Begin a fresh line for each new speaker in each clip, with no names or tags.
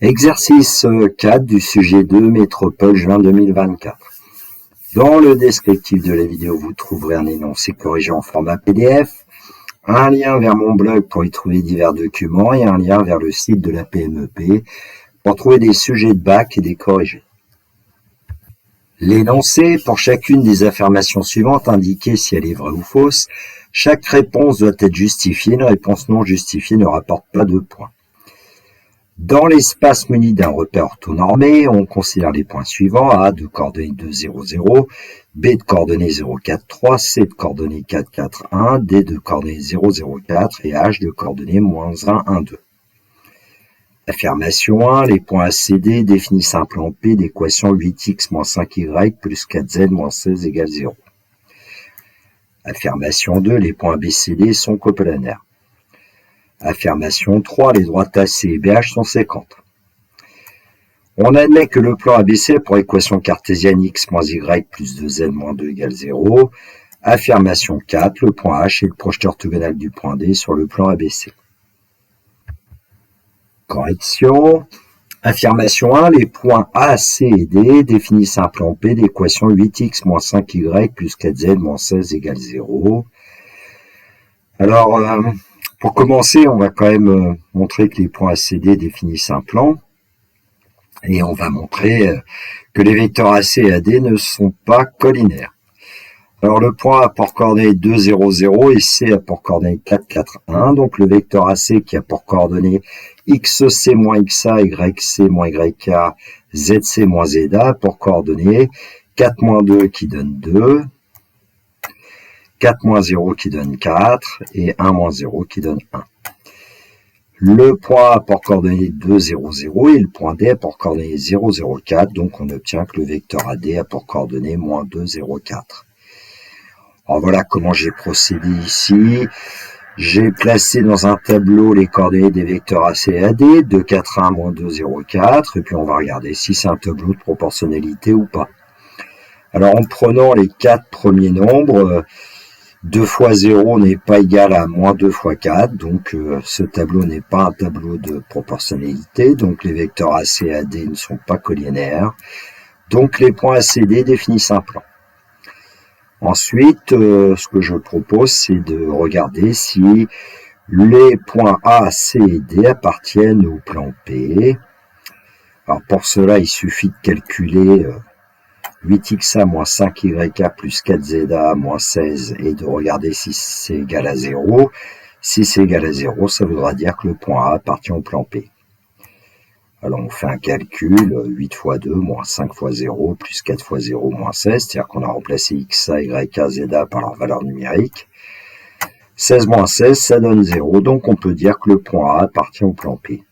Exercice 4 du sujet 2, Métropole juin 2024. Dans le descriptif de la vidéo, vous trouverez un énoncé corrigé en format PDF, un lien vers mon blog pour y trouver divers documents et un lien vers le site de la PMEP pour trouver des sujets de bac et des corrigés. L'énoncé, pour chacune des affirmations suivantes, indiquer si elle est vraie ou fausse. Chaque réponse doit être justifiée. Une réponse non justifiée ne rapporte pas de points. Dans l'espace muni d'un repère orthonormé, on considère les points suivants: A de coordonnées 2, 0, 0, B de coordonnées 0, 4, 3, C de coordonnées 4, 4, 1, D de coordonnées 0, 0, 4 et H de coordonnées -1, 1, 2. Affirmation 1, les points ACD définissent un plan P d'équation 8x moins 5y plus 4z moins 16 égale 0. Affirmation 2, les points BCD sont coplanaires. Affirmation 3, les droites AC et BH sont séquentes. On admet que le plan ABC a pour équation cartésienne x moins y plus 2z moins 2 égale 0. Affirmation 4, le point H est le projeté orthogonal du point D sur le plan ABC. Correction. Affirmation 1, les points A, C et D définissent un plan P d'équation 8x moins 5y plus 4z moins 16 égale 0. Alors, pour commencer, on va quand même montrer que les points A, C, D définissent un plan. Et on va montrer que les vecteurs AC et AD ne sont pas collinaires. Alors le point A pour coordonnées 2, 0, 0 et C a pour coordonnées 4, 4, 1. Donc le vecteur AC qui a pour coordonnées XC moins XA, YC moins YK, ZC moins ZA pour coordonnées 4 moins 2 qui donne 2, 4 moins 0 qui donne 4 et 1 moins 0 qui donne 1. Le point A pour coordonnées 2, 0, 0 et le point D a pour coordonnées 0, 0, 4. Donc on obtient que le vecteur AD a pour coordonnées -2, 0, 4. Alors voilà comment j'ai procédé ici. J'ai placé dans un tableau les coordonnées des vecteurs AC et AD, 2, 4, 1, -2, 0, 4. Et puis on va regarder si c'est un tableau de proportionnalité ou pas. Alors en prenant les 4 premiers nombres, 2 fois 0 n'est pas égal à -2 fois 4, donc ce tableau n'est pas un tableau de proportionnalité, donc les vecteurs AC et AD ne sont pas collinaires, donc les points ACD définissent un plan. Ensuite, ce que je propose, c'est de regarder si les points A, C et D appartiennent au plan P. Alors pour cela, il suffit de calculer 8xa moins 5yk plus 4za moins 16 et de regarder si c'est égal à 0. Si c'est égal à 0, ça voudra dire que le point A appartient au plan P. Alors on fait un calcul, 8 fois 2 moins 5 fois 0 plus 4 fois 0 moins 16, c'est-à-dire qu'on a remplacé xa, yk, za par leur valeur numérique. 16 moins 16, ça donne 0, donc on peut dire que le point A appartient au plan P.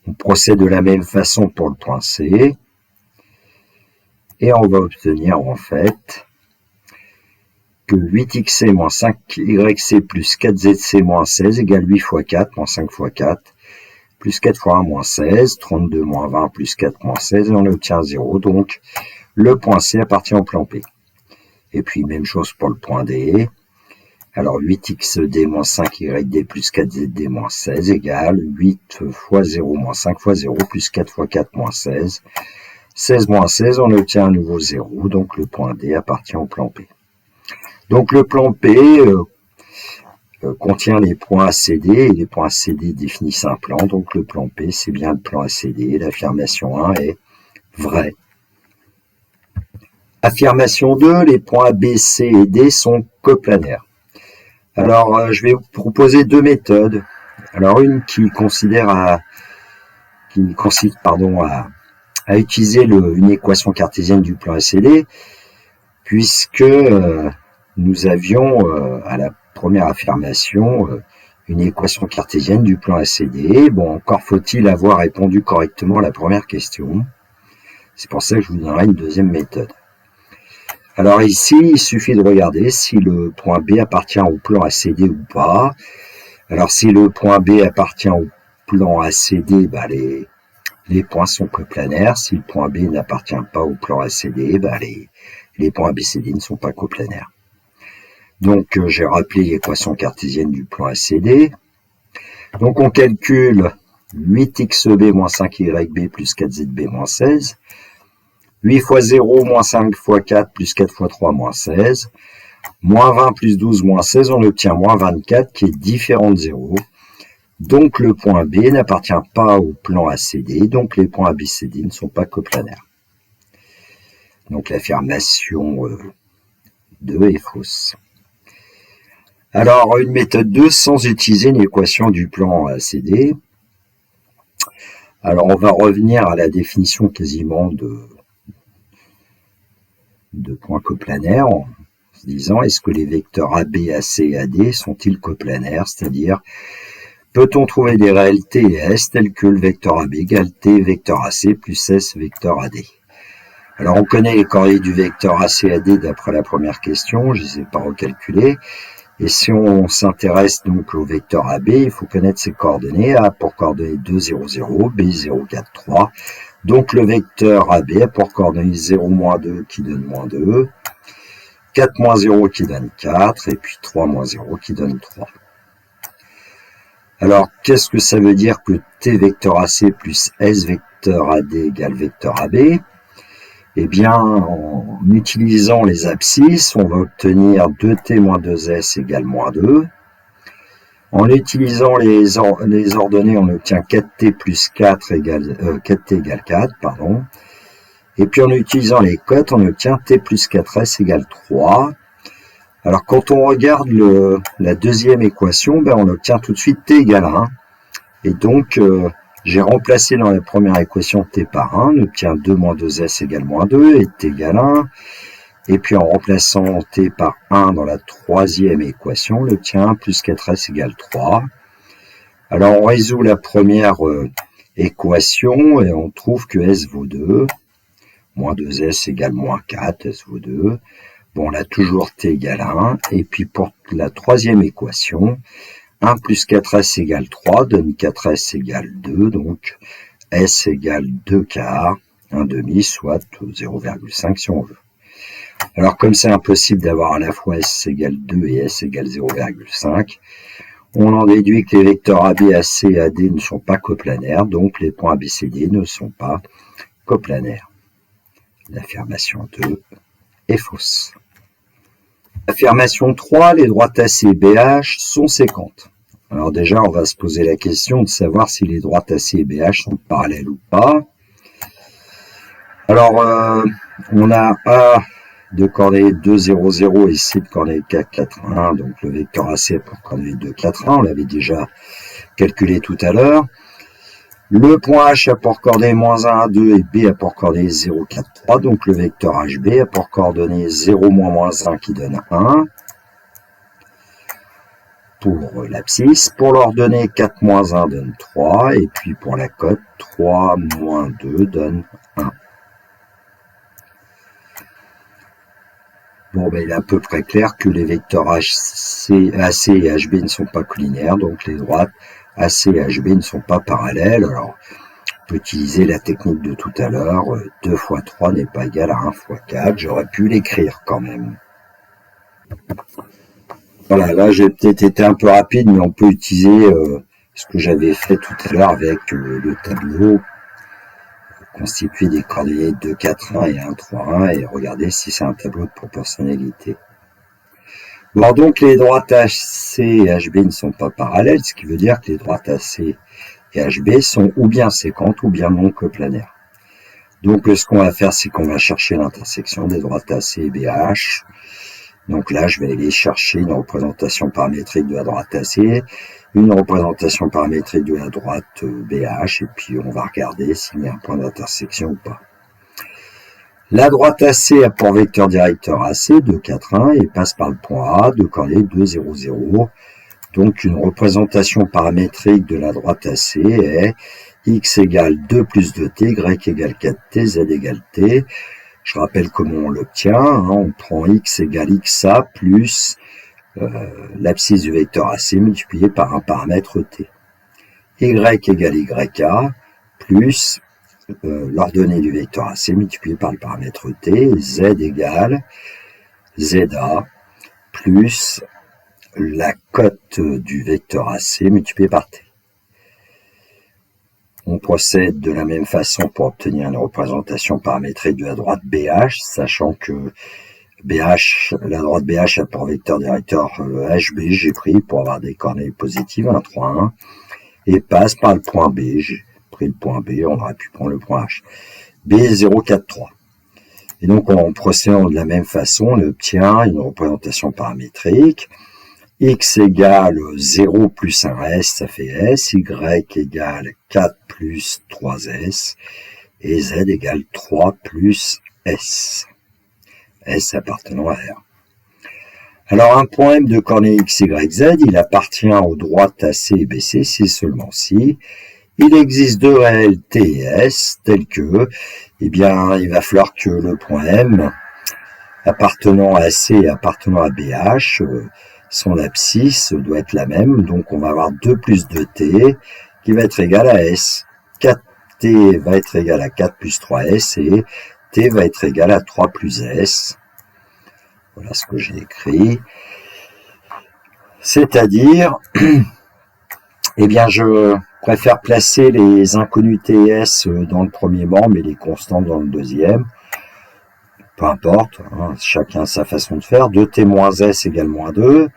On procède de la même façon pour le point C. Et on va obtenir en fait que 8xc moins 5yc plus 4zc moins 16 égale 8 fois 4 moins 5 fois 4 plus 4 fois 1 moins 16, 32 moins 20 plus 4 moins 16 et on obtient 0. Donc le point C appartient au plan P. Et puis même chose pour le point D. Alors 8xd moins 5yd plus 4zd moins 16 égale 8 fois 0 moins 5 fois 0 plus 4 fois 4 moins 16. 16 moins 16, on obtient à nouveau 0, donc le point D appartient au plan P. Donc le plan P contient les points ACD, et les points ACD définissent un plan, donc le plan P c'est bien le plan ACD, l'affirmation 1 est vraie. Affirmation 2, les points B, C et D sont coplanaires. Alors je vais vous proposer deux méthodes. Alors une qui consiste à utiliser une équation cartésienne du plan ACD, puisque nous avions à la première affirmation une équation cartésienne du plan ACD. Bon, encore faut-il avoir répondu correctement à la première question. C'est pour ça que je vous donnerai une deuxième méthode. Alors ici, il suffit de regarder si le point B appartient au plan ACD ou pas. Alors si le point B appartient au plan ACD, les points sont coplanaires. Si le point B n'appartient pas au plan ACD, les points ABCD ne sont pas coplanaires. Donc j'ai rappelé l'équation cartésienne du plan ACD. Donc on calcule 8xb moins 5yb plus 4zb moins 16, 8 fois 0 moins 5 fois 4 plus 4 fois 3 moins 16, moins 20 plus 12 moins 16, on obtient moins 24 qui est différent de 0. Donc le point B n'appartient pas au plan ACD, donc les points ABCD ne sont pas coplanaires. Donc l'affirmation 2 est fausse. Alors une méthode 2 sans utiliser une équation du plan ACD. Alors on va revenir à la définition quasiment de points coplanaires en se disant est-ce que les vecteurs AB, AC et AD sont-ils coplanaires, c'est-à-dire peut-on trouver des réalités S telles que le vecteur AB égale T vecteur AC plus S vecteur AD. Alors on connaît les coordonnées du vecteur AC AD d'après la première question, je ne les ai pas recalculées. Et si on s'intéresse donc au vecteur AB, il faut connaître ses coordonnées. A pour coordonnées 2, 0, 0, B 0, 4, 3. Donc le vecteur AB a pour coordonnées 0, moins 2 qui donne moins 2, 4, moins 0 qui donne 4, et puis 3, moins 0 qui donne 3. Alors, qu'est-ce que ça veut dire que T vecteur AC plus S vecteur AD égale vecteur AB? Eh bien, en utilisant les abscisses, on va obtenir 2t moins 2s égale moins 2. En utilisant les ordonnées, on obtient 4t plus 4 égale 4t égale 4, pardon. Et puis en utilisant les cotes, on obtient t plus 4s égale 3. Alors quand on regarde la deuxième équation, ben, on obtient tout de suite t égale 1. Et donc, j'ai remplacé dans la première équation t par 1, on obtient 2 moins 2s égale moins 2 et t égale 1. Et puis en remplaçant t par 1 dans la troisième équation, on obtient 1 plus 4s égale 3. Alors on résout la première équation et on trouve que s vaut 2. Moins 2s égale moins 4, s vaut 2. Bon, on a toujours t égale 1. Et puis pour la troisième équation, 1 plus 4s égale 3 donne 4s égale 2, donc s égale 2 quarts, 1 demi, soit 0,5 si on veut. Alors comme c'est impossible d'avoir à la fois s égale 2 et s égale 0,5, on en déduit que les vecteurs AB, AC et AD ne sont pas coplanaires, donc les points ABCD ne sont pas coplanaires. L'affirmation 2 est fausse. Affirmation 3, les droites AC et BH sont séquentes. Alors déjà, on va se poser la question de savoir si les droites AC et BH sont parallèles ou pas. Alors, on a A de coordonnées 2, 0, 0 et C de coordonnées 4, 4, 1. Donc le vecteur AC pour coordonnées 2, 4, 1. On l'avait déjà calculé tout à l'heure. Le point H a pour coordonnées moins 1, 2 et B a pour coordonnées 0, 4, 3. Donc le vecteur HB a pour coordonnées 0, moins 1 qui donne 1. Pour l'abscisse, pour l'ordonnée 4 moins 1 donne 3, et puis pour la cote 3 moins 2 donne 1. Bon, ben, il est à peu près clair que les vecteurs AC et HB ne sont pas collinaires, donc les droites AC et HB ne sont pas parallèles. Alors, on peut utiliser la technique de tout à l'heure, 2 fois 3 n'est pas égal à 1 fois 4, j'aurais pu l'écrire quand même. Voilà, là j'ai peut-être été un peu rapide, mais on peut utiliser ce que j'avais fait tout à l'heure avec le tableau constitué des coordonnées 2, 4, 1 et 1, 3, 1 et regarder si c'est un tableau de proportionnalité. Bon, donc les droites AC et HB ne sont pas parallèles, ce qui veut dire que les droites AC et HB sont ou bien séquentes ou bien non coplanaires. Donc ce qu'on va faire, c'est qu'on va chercher l'intersection des droites AC et BH. Donc là, je vais aller chercher une représentation paramétrique de la droite AC, une représentation paramétrique de la droite BH, et puis on va regarder s'il y a un point d'intersection ou pas. La droite AC a pour vecteur directeur AC 2, 4, 1 et passe par le point A de coordonnées 2, 0, 0. Donc une représentation paramétrique de la droite AC est x égale 2 plus 2t, y égale 4t, z égale t. Je rappelle comment on l'obtient. On prend x égale xa plus l'abscisse du vecteur AC multiplié par un paramètre t. Y égale YA plus l'ordonnée du vecteur AC multiplié par le paramètre t. Z égale ZA plus la cote du vecteur AC multiplié par t. On procède de la même façon pour obtenir une représentation paramétrique de la droite BH, sachant que la droite BH a pour vecteur directeur HB, j'ai pris pour avoir des coordonnées positives, 1, 3, 1, et passe par le point B. J'ai pris le point B, on aurait pu prendre le point H. B 0, 4, 3. Et donc, en procédant de la même façon, on obtient une représentation paramétrique. X égale 0 plus 1S, ça fait S. Y égale 4 plus 3S. Et Z égale 3 plus S. S appartenant à R. Alors, un point M de coordonnées X, Y, Z, il appartient aux droites AC et BC si seulement si il existe deux réels T et S tels que, eh bien, il va falloir que le point M appartenant à C et appartenant à BH, son abscisse doit être la même, donc on va avoir 2 plus 2T qui va être égal à S. 4T va être égal à 4 plus 3S et T va être égal à 3 plus S. Voilà ce que j'ai écrit. C'est-à-dire, eh bien, je préfère placer les inconnus T et S dans le premier membre et les constantes dans le deuxième. Peu importe, hein, chacun sa façon de faire. 2T moins S égale moins 2.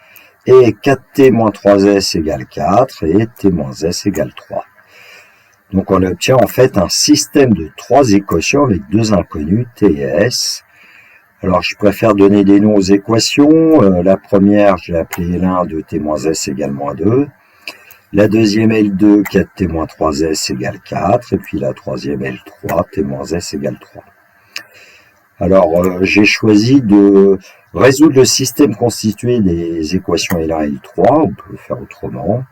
Et 4T moins 3S égale 4. Et T moins S égale 3. Donc on obtient en fait un système de 3 équations avec 2 inconnus T et S. Alors je préfère donner des noms aux équations. La première, je vais appeler L1 de T moins S égale moins 2. La deuxième L2, 4T moins 3S égale 4. Et puis la troisième L3, T moins S égale 3. Alors, j'ai choisi de résoudre le système constitué des équations L1 et L3. On peut le faire autrement.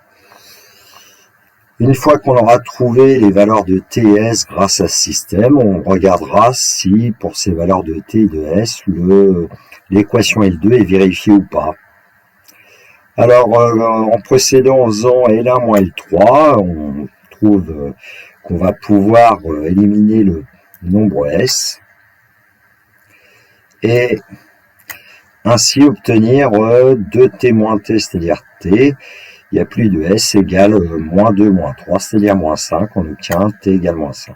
Une fois qu'on aura trouvé les valeurs de T et S grâce à ce système, on regardera si, pour ces valeurs de T et de S, l'équation L2 est vérifiée ou pas. Alors, en procédant en faisant L1 moins L3, on trouve qu'on va pouvoir éliminer le nombre S et ainsi obtenir 2T moins T, c'est-à-dire T. Il n'y a plus de S égale moins 2 moins 3, c'est-à-dire moins 5. On obtient T égale moins 5.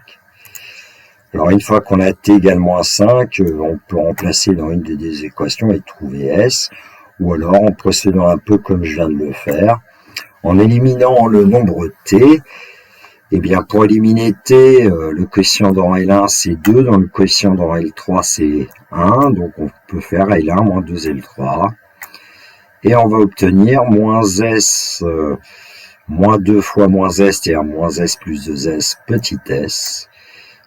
Alors, une fois qu'on a T égale moins 5, on peut remplacer dans une des équations et trouver S. Ou alors, en procédant un peu comme je viens de le faire, en éliminant le nombre T, eh bien, pour éliminer T, le quotient dans L1, c'est 2, dans le quotient dans L3, c'est 1, donc on peut faire L1 moins 2L3, et on va obtenir moins S, moins 2 fois moins S, c'est-à-dire moins S plus 2S, petit s,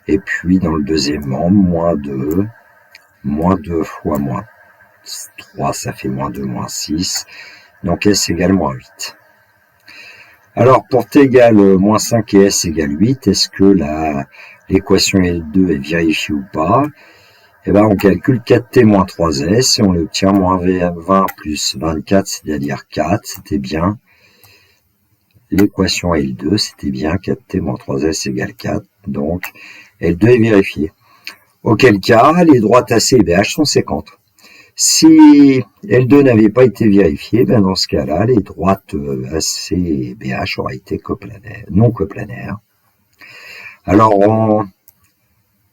et puis dans le deuxième membre, moins 2 fois moins 3, ça fait moins 2, moins 6, donc S égale moins 8. Alors, pour T égale moins 5 et S égale 8, est-ce que l'équation L2 est vérifiée ou pas? Eh bien, on calcule 4T moins 3S et on obtient moins 20 plus 24, c'est-à-dire 4, c'était bien. L'équation L2, c'était bien 4T moins 3S égale 4, donc L2 est vérifiée. Auquel cas, les droites AC et BH sont séquentes. Si L2 n'avait pas été vérifié, ben dans ce cas-là, les droites AC et BH auraient été non coplanaires. Alors, en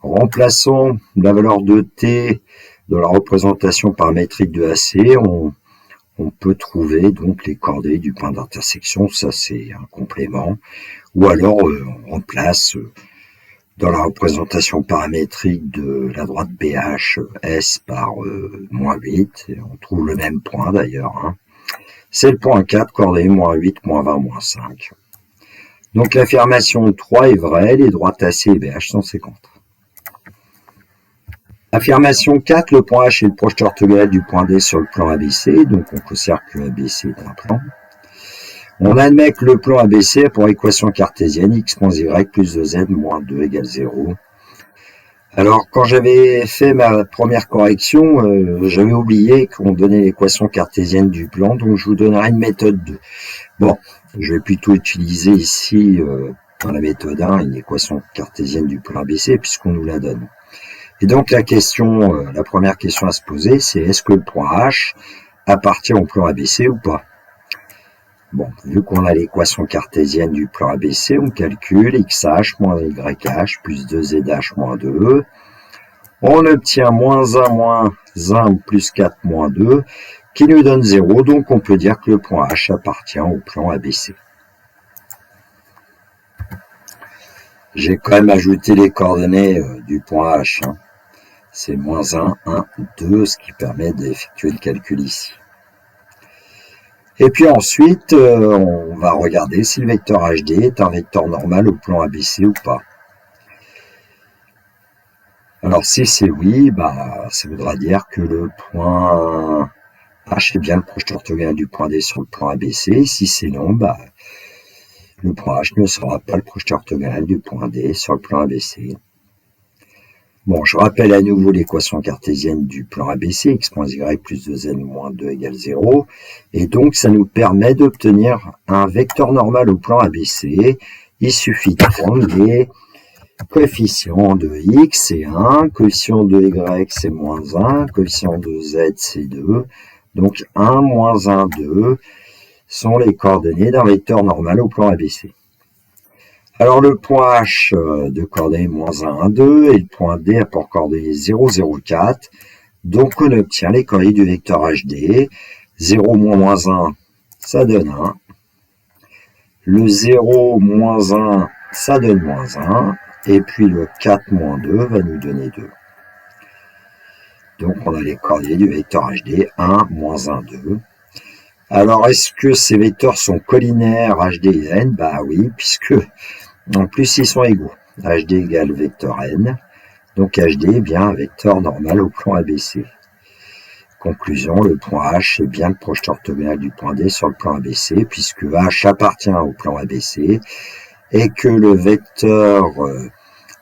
remplaçant la valeur de T dans la représentation paramétrique de AC, on peut trouver donc les coordonnées du point d'intersection, ça c'est un complément, ou alors on remplace dans la représentation paramétrique de la droite BH, S par moins 8, et on trouve le même point d'ailleurs. Hein. C'est le point 4, coordonnées moins 8, moins 20, moins 5. Donc l'affirmation 3 est vraie, les droites AC et BH sont séquentes. Affirmation 4, le point H est le projeteur orthogonal du point D sur le plan ABC, donc on considère que ABC est un plan. On admet que le plan ABC a pour équation cartésienne x moins y plus 2z moins 2 égale 0. Alors, quand j'avais fait ma première correction, j'avais oublié qu'on donnait l'équation cartésienne du plan, donc je vous donnerai une méthode 2. Bon, je vais plutôt utiliser ici, dans la méthode 1, une équation cartésienne du plan ABC, puisqu'on nous la donne. Et donc, la première question à se poser, c'est est-ce que le point H appartient au plan ABC ou pas? Bon, vu qu'on a l'équation cartésienne du plan ABC, on calcule xh moins yh plus 2zh moins 2. On obtient moins 1 moins 1 plus 4 moins 2 qui nous donne 0. Donc on peut dire que le point H appartient au plan ABC. J'ai quand même ajouté les coordonnées du point H. C'est moins 1, 1, 2, ce qui permet d'effectuer le calcul ici. Et puis ensuite, on va regarder si le vecteur HD est un vecteur normal au plan ABC ou pas. Alors si c'est oui, ça voudra dire que le point H est bien le projeté orthogonal du point D sur le plan ABC. Si c'est non, le point H ne sera pas le projeté orthogonal du point D sur le plan ABC. Bon, je rappelle à nouveau l'équation cartésienne du plan ABC, x moins y plus 2n moins 2 égale 0. Et donc, ça nous permet d'obtenir un vecteur normal au plan ABC. Il suffit de prendre les coefficients de x, c'est 1, coefficient de y, c'est moins 1, coefficient de z, c'est 2. Donc, 1, moins 1, 2 sont les coordonnées d'un vecteur normal au plan ABC. Alors, le point H de coordonnées moins 1, 1, 2 et le point D a pour coordonnées 0, 0, 4. Donc, on obtient les coordonnées du vecteur HD. 0 moins 1, ça donne 1. Le 0 moins 1, ça donne moins 1. Et puis, le 4 moins 2 va nous donner 2. Donc, on a les coordonnées du vecteur HD. 1, moins 1, 2. Alors, est-ce que ces vecteurs sont collinaires HD et N? Oui, puisque en plus, ils sont égaux. HD égale vecteur n. Donc HD est bien un vecteur normal au plan ABC. Conclusion, le point H est bien le projeté orthogonal du point D sur le plan ABC, puisque H appartient au plan ABC, et que le vecteur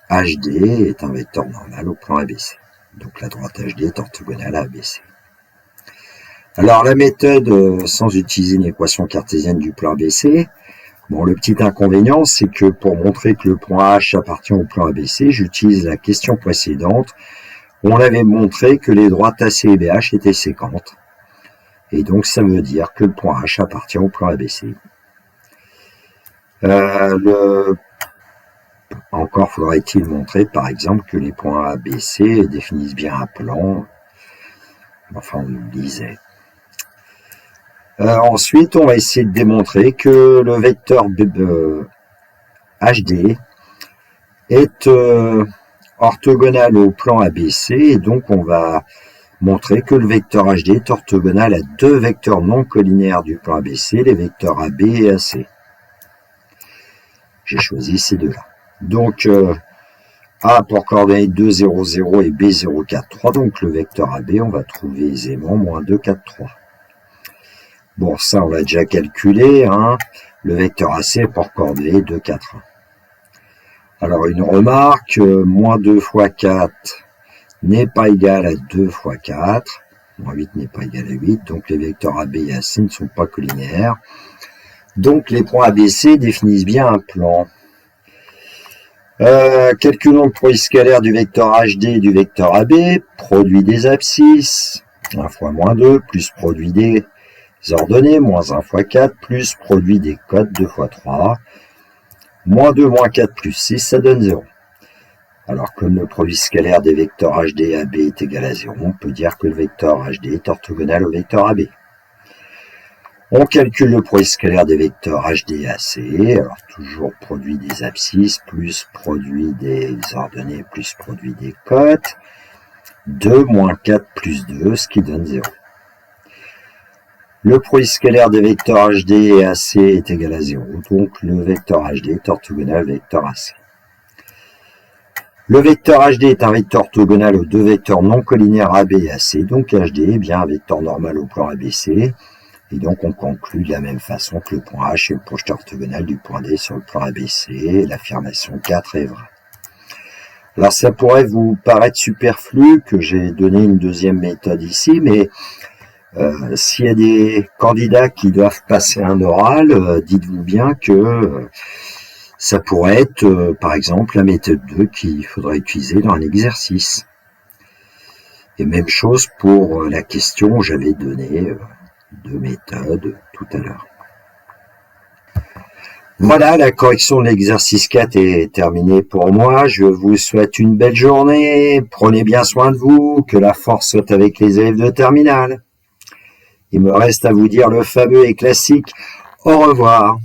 HD est un vecteur normal au plan ABC. Donc la droite HD est orthogonale à ABC. Alors la méthode sans utiliser une équation cartésienne du plan ABC, bon, le petit inconvénient, c'est que pour montrer que le point H appartient au plan ABC, j'utilise la question précédente. On avait montré que les droites AC et BH étaient séquentes. Et donc, ça veut dire que le point H appartient au plan ABC. Encore faudrait-il montrer, par exemple, que les points ABC définissent bien un plan. Enfin, on le disait. Ensuite, on va essayer de démontrer que le vecteur HD est orthogonal au plan ABC, et donc on va montrer que le vecteur HD est orthogonal à deux vecteurs non collinaires du plan ABC, les vecteurs AB et AC. J'ai choisi ces deux-là. Donc, A pour coordonnées 2, 0, 0 et B, 0, 4, 3. Donc, le vecteur AB, on va trouver aisément moins 2, 4, 3. Bon, ça, on l'a déjà calculé. Le vecteur AC pour coordonnées 2, 4, 1. Alors, une remarque, moins 2 fois 4 n'est pas égal à 2 fois 4. Moins 8 n'est pas égal à 8. Donc, les vecteurs AB et AC ne sont pas collinaires. Donc, les points ABC définissent bien un plan. Calculons le produit scalaire du vecteur HD et du vecteur AB. Produit des abscisses, 1 fois moins 2, plus produit des ordonnées, moins 1 fois 4, plus produit des cotes, 2 fois 3. Moins 2, moins 4, plus 6, ça donne 0. Alors, comme le produit scalaire des vecteurs HD et AB est égal à 0, on peut dire que le vecteur HD est orthogonal au vecteur AB. On calcule le produit scalaire des vecteurs HD et AC. Alors, toujours produit des abscisses, plus produit des ordonnées, plus produit des cotes. 2 moins 4 plus 2, ce qui donne 0. Le produit scalaire des vecteurs HD et AC est égal à 0, donc le vecteur HD est orthogonal au vecteur AC. Le vecteur HD est un vecteur orthogonal aux deux vecteurs non collinaires AB et AC, donc HD est bien un vecteur normal au plan ABC, et donc on conclut de la même façon que le point H est le projeté orthogonal du point D sur le plan ABC, l'affirmation 4 est vraie. Alors ça pourrait vous paraître superflu que j'ai donné une deuxième méthode ici, mais s'il y a des candidats qui doivent passer un oral, dites-vous bien que ça pourrait être, par exemple, la méthode 2 qu'il faudrait utiliser dans un exercice. Et même chose pour la question où j'avais donné deux méthodes tout à l'heure. Voilà, la correction de l'exercice 4 est terminée pour moi. Je vous souhaite une belle journée. Prenez bien soin de vous. Que la force soit avec les élèves de terminale. Il me reste à vous dire le fameux et classique au revoir.